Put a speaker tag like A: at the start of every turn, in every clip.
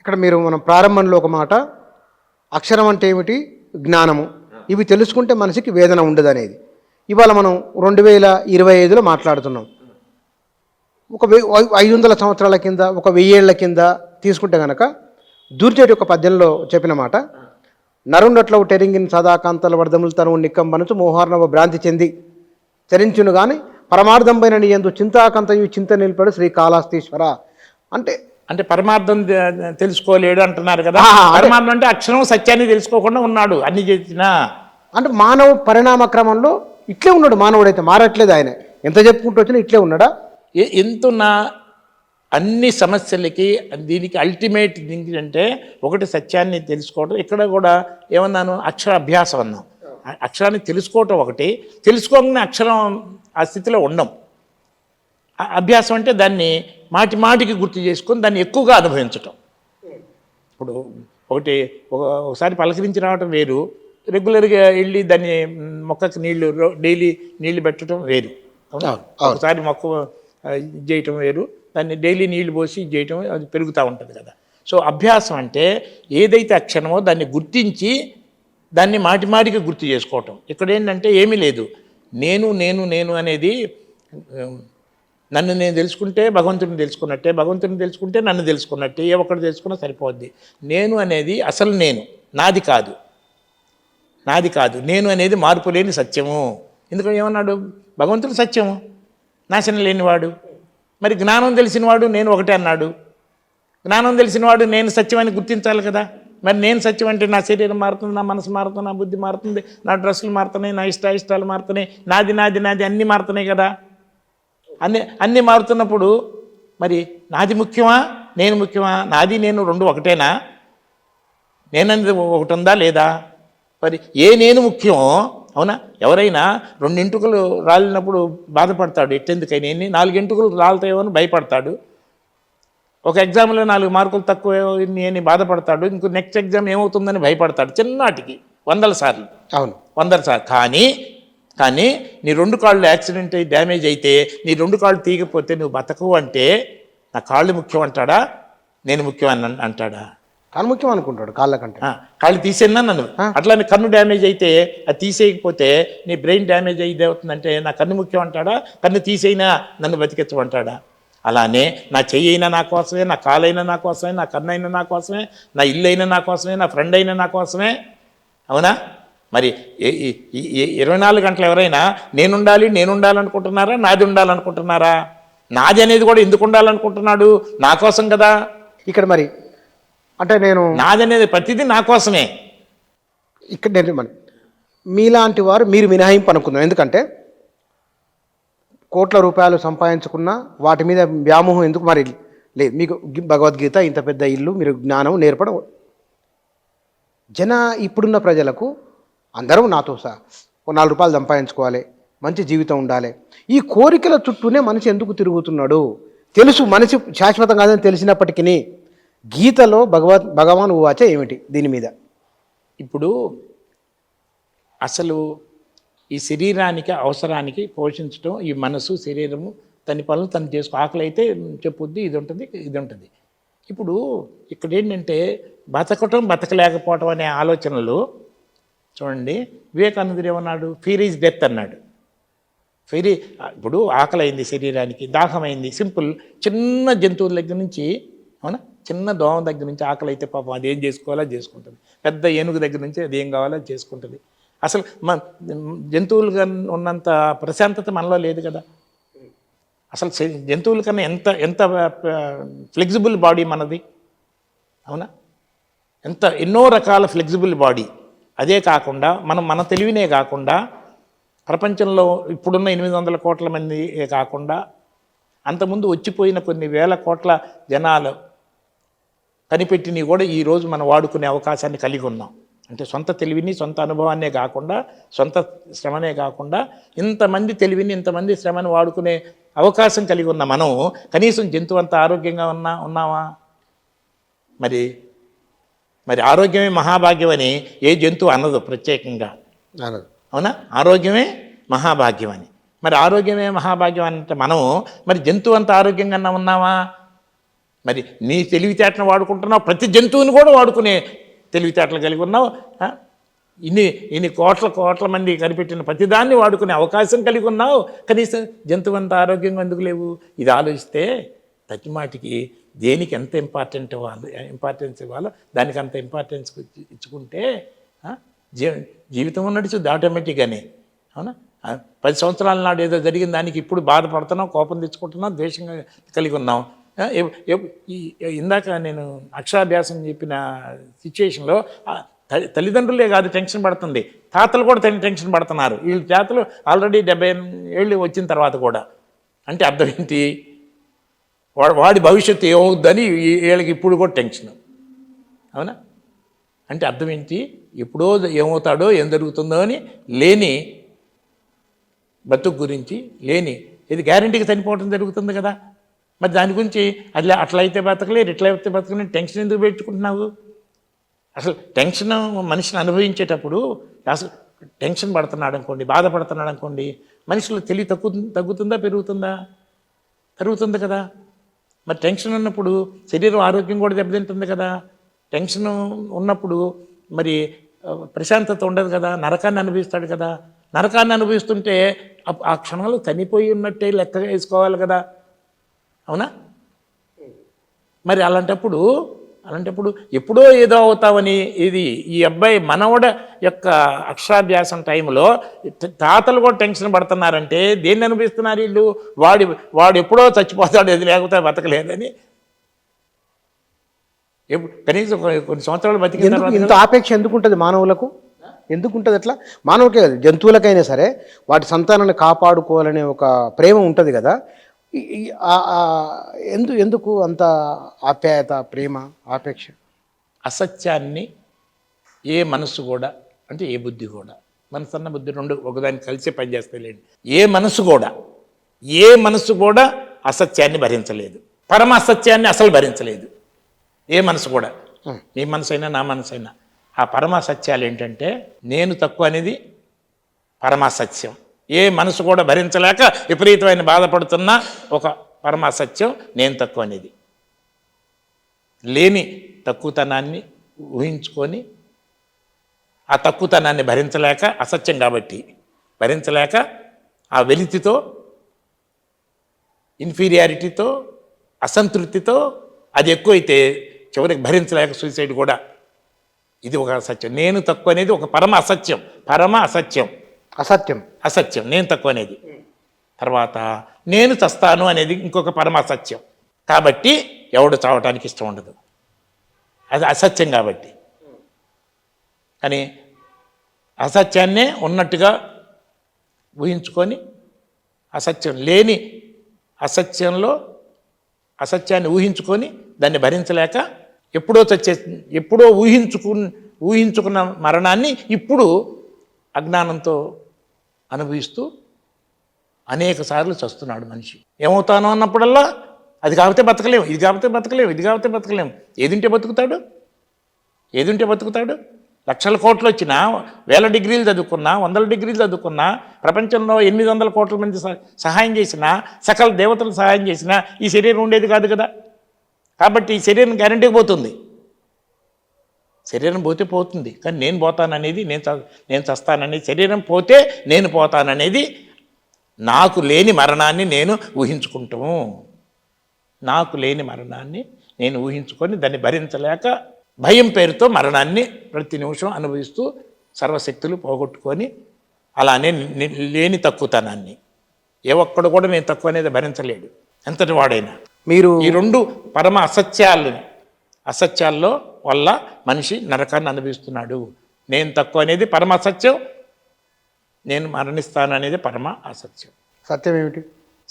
A: ఇక్కడ మనం ప్రారంభంలో ఒక మాట, అక్షరం అంటే ఏమిటి, జ్ఞానము, ఇవి తెలుసుకుంటే మనిషికి వేదన ఉండదు అనేది. ఇవాళ మనం 2025లో మాట్లాడుతున్నాం. ఒక 500 సంవత్సరాల కింద, ఒక 1000 ఏళ్ల కింద తీసుకుంటే కనుక దూర్జేటి ఒక పద్యంలో చెప్పిన మాట, నరుండట్లో టెరింగిన్ సదాకాంతల వర్ధములు తను నిక్కంబనుచు మోహార్ణవ భ్రాంతి చెంది చరించును గాని పరమార్థంపైన నీ యందు చింతాకంతయు చింత నిలిపాడు శ్రీకాళహస్తీశ్వర. అంటే
B: అంటే పరమార్థం తెలుసుకోలేడు అంటున్నారు కదా. పరమార్థం అంటే అక్షరం సత్యాన్ని తెలుసుకోకుండా ఉన్నాడు అన్ని చేసినా.
A: అంటే మానవ పరిణామ క్రమంలో ఇట్లే ఉన్నాడు. మానవుడైతే మారట్లేదు. ఆయన ఎంత చెప్పుకుంటూ వచ్చినా ఇట్లే ఉన్నాడా?
B: ఎంతున్నా అన్ని సమస్యలకి దీనికి అల్టిమేట్ థింగ్ అంటే ఒకటి సత్యాన్ని తెలుసుకోవడం. ఇక్కడ కూడా ఏమన్నాను, అక్షర అభ్యాసం అన్నాం. అక్షరాన్ని తెలుసుకోవటం ఒకటి, తెలుసుకోగానే అక్షరం ఆ స్థితిలో ఉండం. అభ్యాసం అంటే దాన్ని మాటి మాటికి గుర్తు చేసుకొని దాన్ని ఎక్కువగా అనుభవించటం. ఇప్పుడు ఒకసారి పలకరించి రావటం వేరు, రెగ్యులర్గా వెళ్ళి దాన్ని మొక్కకి డైలీ నీళ్లు పెట్టడం వేరు. ఒకసారి మొక్క చేయటం వేరు, దాన్ని డైలీ నీళ్లు పోసి చేయటం, అది పెరుగుతూ ఉంటుంది కదా. సో అభ్యాసం అంటే ఏదైతే అక్షరమో దాన్ని గుర్తించి దాన్ని మాటి మాటికి గుర్తు చేసుకోవటం. ఇక్కడ ఏంటంటే ఏమీ లేదు, నేను నేను నేను అనేది, నన్ను నేను తెలుసుకుంటే భగవంతుడిని తెలుసుకున్నట్టే, భగవంతుడిని తెలుసుకుంటే నన్ను తెలుసుకున్నట్టే, ఏ ఒక్కటి తెలుసుకున్నా సరిపోద్ది. నేను అనేది అసలు నేను, నాది కాదు, నాది కాదు. నేను అనేది మార్పు లేని సత్యము. ఎందుకంటే ఏమన్నాడు భగవంతుడు, సత్యము, నాశనం లేనివాడు. మరి జ్ఞానం తెలిసినవాడు నేను ఒకటే అన్నాడు. జ్ఞానం తెలిసినవాడు నేను సత్యమని గుర్తించాలి కదా. మరి నేను సత్యం అంటే నా శరీరం మారుతుంది, నా మనసు మారుతుంది, నా బుద్ధి మారుతుంది, నా డ్రెస్సులు మారుతున్నాయి, నా ఇష్టాలు మారుతున్నాయి, నాది నాది నాది అన్నీ మారుతున్నాయి కదా. అన్నీ మారుతున్నప్పుడు మరి నాది ముఖ్యమా, నేను ముఖ్యమా? నాది నేను రెండు ఒకటేనా? నేననేది ఒకటి ఉందా లేదా? మరి ఏ నేను ముఖ్యమో, అవునా? ఎవరైనా 2 ఎంటుకలు రాలినప్పుడు బాధపడతాడు, ఎట్టెందుకని. 4 ఎంటుకలు రాలుతాయో అని భయపడతాడు. ఒక ఎగ్జామ్లో 4 మార్కులు తక్కువ అని బాధపడతాడు. ఇంకో నెక్స్ట్ ఎగ్జామ్ ఏమవుతుందని భయపడతాడు. చిన్నాటికి 100 సార్లు. అవును, 100 సార్లు. కానీ నీ 2 కాళ్ళు యాక్సిడెంట్ అయ్యి డ్యామేజ్ అయితే, నీ 2 కాళ్ళు తీయకపోతే నువ్వు బతకవు అంటే, నా కాళ్ళు ముఖ్యం అంటాడా, నేను ముఖ్యం అని అంటాడా?
A: కన్ను ముఖ్యం అనుకుంటాడు కాళ్ళ కంటే.
B: కాళ్ళు తీసేనా నన్ను. అట్లానే కన్ను డ్యామేజ్ అయితే, అది తీసేయకపోతే నీ బ్రెయిన్ డ్యామేజ్ అయ్యి అవుతుందంటే, నా కన్ను ముఖ్యం అంటాడా, కన్ను తీసేయినా నన్ను బతికించమంటాడా? అలానే నా చెయ్యి అయినా నా కోసమే, నా కాలైనా నా కోసమే, నా కన్ను అయినా నా కోసమే, నా ఇల్లు అయినా నా కోసమే, నా ఫ్రెండ్ అయినా నా కోసమే, అవునా? మరి 24 గంటలు ఎవరైనా నేనుండాలనుకుంటున్నారా, నాది ఉండాలనుకుంటున్నారా? నాది అనేది కూడా ఎందుకు ఉండాలనుకుంటున్నాడు? నా కోసం కదా.
A: ఇక్కడ మరి అంటే
B: నాది అనేది ప్రతిదీ నా కోసమే.
A: ఇక్కడ మీలాంటి వారు మీరు మినహాయింపు అనుకుందాం. ఎందుకంటే కోట్ల రూపాయలు సంపాదించుకున్నా వాటి మీద వ్యామోహం ఎందుకు? మరి లేదు, మీకు భగవద్గీత, ఇంత పెద్ద ఇల్లు, మీరు జ్ఞానం నేర్పడం. ఇప్పుడున్న ప్రజలకు అందరూ నాతో సహా 4 రూపాయలు సంపాదించుకోవాలి, మంచి జీవితం ఉండాలి, ఈ కోరికల చుట్టూనే మనిషి ఎందుకు తిరుగుతున్నాడు? తెలుసు మనిషి శాశ్వతం కాదని తెలిసినప్పటికీ గీతలో భగవాన్ ఉవాచ ఏమిటి దీని మీద?
B: ఇప్పుడు అసలు ఈ శరీరానికి అవసరానికి పోషించడం, ఈ మనసు శరీరము తన పనులు తను చేసుకో, ఆకలి అయితే చెప్పుద్ది, ఇది ఉంటుంది. ఇప్పుడు ఇక్కడ ఏంటంటే బతకలేకపోవటం అనే ఆలోచనలు చూడండి. వివేకానందుడు ఏమన్నాడు? ఫీర్ ఈజ్ డెత్ అన్నాడు. ఇప్పుడు ఆకలి అయింది శరీరానికి, దాహమైంది, సింపుల్. చిన్న జంతువుల దగ్గర నుంచి, అవునా, చిన్న దోమ దగ్గర నుంచి ఆకలి అయితే పాపం అది ఏం చేసుకోవాలో చేసుకుంటుంది. పెద్ద ఏనుగు దగ్గర నుంచి అది ఏం కావాలో చేసుకుంటుంది. అసలు జంతువులుగా ఉన్నంత ప్రశాంతత మనలో లేదు కదా. అసలు జంతువుల కన్నా ఎంత ఫ్లెక్సిబుల్ బాడీ మనది, అవునా? ఎన్నో రకాల ఫ్లెక్సిబుల్ బాడీ. అదే కాకుండా మన తెలివినే కాకుండా ప్రపంచంలో ఇప్పుడున్న 800 కోట్ల మంది కాకుండా అంతకుముందు వచ్చిపోయిన కొన్ని వేల కోట్ల జనాలు కనిపెట్టినవి కూడా ఈరోజు మనం వాడుకునే అవకాశాన్ని కలిగి ఉన్నాం. అంటే సొంత తెలివిని, సొంత అనుభవాన్నే కాకుండా, సొంత శ్రమనే కాకుండా ఇంతమంది తెలివిని, ఇంతమంది శ్రమను వాడుకునే అవకాశం కలిగి ఉన్న మనం కనీసం జంతువు అంత ఆరోగ్యంగా ఉన్నామా? మరి ఆరోగ్యమే మహాభాగ్యం అని ఏ జంతువు అనదు ప్రత్యేకంగా, అవునా? ఆరోగ్యమే మహాభాగ్యం అని. మరి ఆరోగ్యమే మహాభాగ్యం అంటే మనం మరి జంతువు అంత ఆరోగ్యంగా ఉన్నామా? మరి నీ తెలివితేటను వాడుకుంటున్నావు, ప్రతి జంతువుని కూడా వాడుకునే తెలివితేటలు కలిగి ఉన్నావు. ఇన్ని కోట్ల మంది కనిపెట్టిన ప్రతిదాన్ని వాడుకునే అవకాశం కలిగి ఉన్నావు. కనీసం జంతువు అంత ఆరోగ్యంగా ఎందుకు లేవు? ఇది ఆలోచిస్తే తగ్గిమాటికి దేనికి ఎంత ఇంపార్టెన్స్ ఇవ్వాలో దానికి అంత ఇంపార్టెన్స్ ఇచ్చుకుంటే జీవితం నడుచుద్ది ఆటోమేటిక్గానే. అవునా? 10 సంవత్సరాల నాడు ఏదో జరిగిన దానికి ఇప్పుడు బాధపడుతున్నాం, కోపం తెచ్చుకుంటున్నాం, ద్వేషంగా కలిగి ఉన్నాం. ఇందాక నేను అక్షరాభ్యాసం చెప్పిన సిచ్యుయేషన్లో తల్లిదండ్రులే కాదు టెన్షన్ పడుతుంది, తాతలు కూడా టెన్షన్ పడుతున్నారు. వీళ్ళ తాతలు ఆల్రెడీ 70 ఏళ్ళు వచ్చిన తర్వాత కూడా. అంటే అర్థం ఏంటి? వాడి భవిష్యత్తు ఏమవుద్దని వీళ్ళకి ఇప్పుడు కూడా టెన్షన్. అవునా? అంటే అర్థం ఏంటి? ఎప్పుడో ఏమవుతాడో ఏం జరుగుతుందో అని లేని బతుకు గురించి ఇది గ్యారంటీగా చనిపోవడం జరుగుతుంది కదా. మరి దాని గురించి అట్లయితే బతకలేరు, ఇట్లయితే బతకలేరు, టెన్షన్ ఎందుకు పెట్టుకుంటున్నావు? అసలు టెన్షన్ మనిషిని అనుభవించేటప్పుడు అసలు టెన్షన్ పడుతున్నాడు అనుకోండి, బాధపడుతున్నాడు అనుకోండి, మనిషిలో తెలివి తగ్గుతుందా పెరుగుతుందా? పెరుగుతుంది కదా. మరి టెన్షన్ ఉన్నప్పుడు శరీరం ఆరోగ్యం కూడా దెబ్బతింటుంది కదా. టెన్షన్ ఉన్నప్పుడు మరి ప్రశాంతత ఉండదు కదా, నరకాన్ని అనుభవిస్తాడు కదా. నరకాన్ని అనుభవిస్తుంటే ఆ క్షణాలు చనిపోయి ఉన్నట్టే లెక్క వేసుకోవాలి కదా. అవునా? మరి అలాంటప్పుడు ఎప్పుడో ఏదో అవుతామని ఈ అబ్బాయి మనవడ యొక్క అక్షరాభ్యాసం టైంలో తాతలు కూడా టెన్షన్ పడుతున్నారంటే దేన్ని అనిపిస్తున్నారు వీళ్ళు? వాడు ఎప్పుడో చచ్చిపోతాడు, అది లేకపోతే బతకలేదని. కనీసం కొన్ని సంవత్సరాలు బతికిన తర్వాత
A: ఇంత ఆపేక్ష ఎందుకుంటుంది మానవులకు? ఎందుకుంటుంది అట్లా? మానవులకే కాదు, జంతువులకైనా సరే వాటి సంతానాన్ని కాపాడుకోవాలనే ఒక ప్రేమ ఉంటుంది కదా. ఎందుకు అంత ఆప్యాయత, ప్రేమ, ఆపేక్ష?
B: అసత్యాన్ని ఏ మనసు కూడా, అంటే ఏ బుద్ధి కూడా, మనసు అన్న బుద్ధి రెండు ఒకదాన్ని కలిసే పనిచేస్తాయిలేండి. ఏ మనసు కూడా అసత్యాన్ని భరించలేదు, పరమ అసత్యాన్ని అసలు భరించలేదు. ఏ మనసు కూడా, నీ మనసైనా నా మనసైనా. ఆ పరమ సత్యాలు ఏంటంటే నేను తక్కువ అనేది పరమాసత్యం. ఏ మనసు కూడా భరించలేక విపరీతమైన బాధపడుతున్న ఒక పరమాసత్యం నేను తక్కువ అనేది. లేని తక్కువతనాన్ని ఊహించుకొని ఆ తక్కువతనాన్ని భరించలేక, అసత్యం కాబట్టి భరించలేక ఆ వెలితితో, ఇన్ఫీరియారిటీతో, అసంతృప్తితో అది ఎక్కువైతే చివరికి భరించలేక సూసైడ్ కూడా. ఇది ఒక అసత్యం. నేను తక్కువ అనేది ఒక పరమ అసత్యం. అసత్యం నేను తక్కువ అనేది. తర్వాత నేను చస్తాను అనేది ఇంకొక పరమ అసత్యం. కాబట్టి ఎవడు చావటానికి ఇష్టం ఉండదు, అది అసత్యం కాబట్టి. కానీ అసత్యాన్నే ఉన్నట్టుగా ఊహించుకొని అసత్యం లేని అసత్యాన్ని ఊహించుకొని దాన్ని భరించలేక ఎప్పుడో ఊహించుకున్న మరణాన్ని ఇప్పుడు అజ్ఞానంతో అనుభవిస్తూ అనేక సార్లు చస్తున్నాడు మనిషి. ఏమవుతానో అన్నప్పుడల్లా అది కాకపోతే బతకలేము, ఇది కాకపోతే బతకలేము. ఏదింటే బతుకుతాడు? లక్షల కోట్లు వచ్చినా, 1000 డిగ్రీలు చదువుకున్నా, 100 డిగ్రీలు చదువుకున్నా, ప్రపంచంలో 800 కోట్ల మంది సహాయం చేసినా, సకల దేవతలు సహాయం చేసినా ఈ శరీరం ఉండేది కాదు కదా. కాబట్టి ఈ శరీరం గ్యారంటీకి పోతుంది. శరీరం పోతే పోతుంది, కానీ నేను పోతాననేది, నేను చస్తాననేది, శరీరం పోతే నేను పోతాననేది, నాకు లేని మరణాన్ని నేను ఊహించుకొని దాన్ని భరించలేక భయం పేరుతో మరణాన్ని ప్రతి నిమిషం అనుభవిస్తూ సర్వశక్తులు పోగొట్టుకొని అలానే లేని తక్కువతనాన్ని ఏ ఒక్కడు కూడా నేను తక్కువ అనేది భరించలేడు, ఎంతటి వాడైనా. మీరు ఈ రెండు పరమ అసత్యాల్లో వల్ల మనిషి నరకాన్ని అనుభవిస్తున్నాడు. నేను తక్కువ అనేది పరమ అసత్యం, నేను మరణిస్తాను అనేది పరమ అసత్యం.
A: సత్యం ఏమిటి?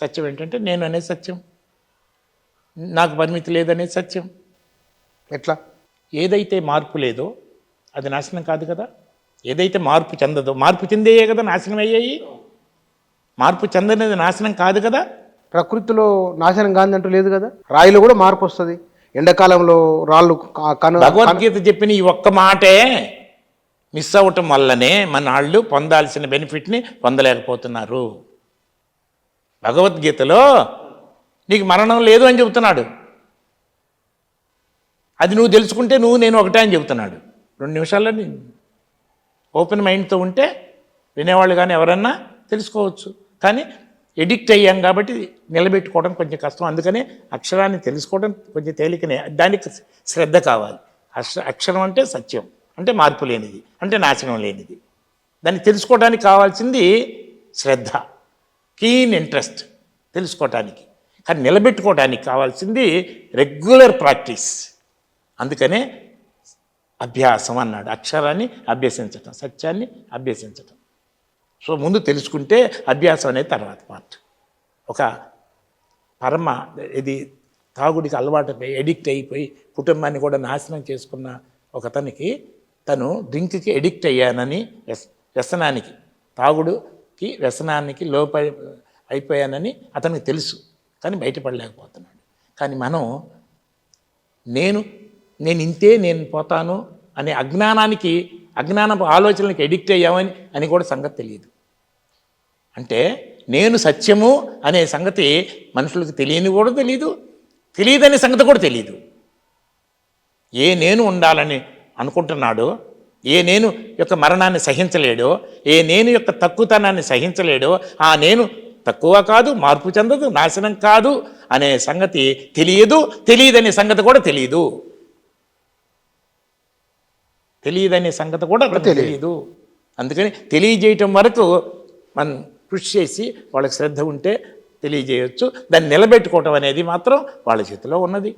B: సత్యం ఏంటంటే నేను అనేది సత్యం, నాకు పరిమితి లేదనేది సత్యం.
A: ఎట్లా? ఏదైతే
B: మార్పు లేదో అది నాశనం కాదు కదా. ఏదైతే మార్పు చెందదో, మార్పు చెందేయే కదా నాశనం అయ్యాయి. మార్పు చెందనేది నాశనం కాదు కదా.
A: ప్రకృతిలో నాశనం కాదంటూ లేదు కదా. రాయిలో కూడా మార్పు వస్తుంది. ఎండాకాలంలో రాళ్ళు
B: భగవద్గీత చెప్పిన ఈ ఒక్క మాటే మిస్ అవ్వటం వల్లనే మన వాళ్ళు పొందాల్సిన బెనిఫిట్ని పొందలేకపోతున్నారు. భగవద్గీతలో నీకు మరణం లేదు అని చెబుతున్నాడు. అది నువ్వు తెలుసుకుంటే నేను ఒకటే అని చెబుతున్నాడు. 2 నిమిషాల్లో ఓపెన్ మైండ్తో ఉంటే వినేవాళ్ళు కానీ ఎవరన్నా తెలుసుకోవచ్చు. కానీ ఎడిక్ట్ అయ్యాం కాబట్టి నిలబెట్టుకోవడం కొంచెం కష్టం. అందుకనే అక్షరాన్ని తెలుసుకోవడం కొంచెం తేలికనే, దానికి శ్రద్ధ కావాలి. అక్షరం అంటే సత్యం, అంటే మార్పు లేనిది, అంటే నాశనం లేనిది. దాన్ని తెలుసుకోవడానికి కావాల్సింది శ్రద్ధ, కీన్ ఇంట్రెస్ట్ తెలుసుకోవటానికి. కానీ నిలబెట్టుకోవడానికి కావాల్సింది రెగ్యులర్ ప్రాక్టీస్. అందుకనే అభ్యాసం అన్నాడు. అక్షరాన్ని అభ్యసించటం, సత్యాన్ని అభ్యసించటం. సో ముందు తెలుసుకుంటే అభ్యాసం అనేది తర్వాత పార్ట్. ఒక ఇది తాగుడికి అలవాటు ఎడిక్ట్ అయిపోయి కుటుంబాన్ని కూడా నాశనం చేసుకున్న ఒకతనికి తను డ్రింక్కి ఎడిక్ట్ అయ్యానని, వ్యసనానికి, తాగుడుకి వ్యసనానికి అయిపోయానని అతనికి తెలుసు, కానీ బయటపడలేకపోతున్నాడు. కానీ మనం నేను ఇంతే, నేను పోతాను అనే అజ్ఞానపు ఆలోచనలకు ఎడిక్ట్ అయ్యామని కూడా సంగతి తెలియదు. అంటే నేను సత్యము అనే సంగతి మనుషులకు తెలియదనే సంగతి కూడా తెలియదు. ఏ నేను ఉండాలని అనుకుంటున్నాడో, ఏ నేను యొక్క మరణాన్ని సహించలేడో, ఏ నేను యొక్క తక్కువతనాన్ని సహించలేడో, ఆ నేను తక్కువ కాదు, మార్పు చెందదు, నాశనం కాదు అనే సంగతి తెలియదనే సంగతి కూడా తెలియదు. అందుకని తెలియజేయటం వరకు మనం కృషి చేసి వాళ్ళకి శ్రద్ధ ఉంటే తెలియజేయవచ్చు. దాన్ని నిలబెట్టుకోవటం అనేది మాత్రం వాళ్ళ చేతిలో ఉన్నది.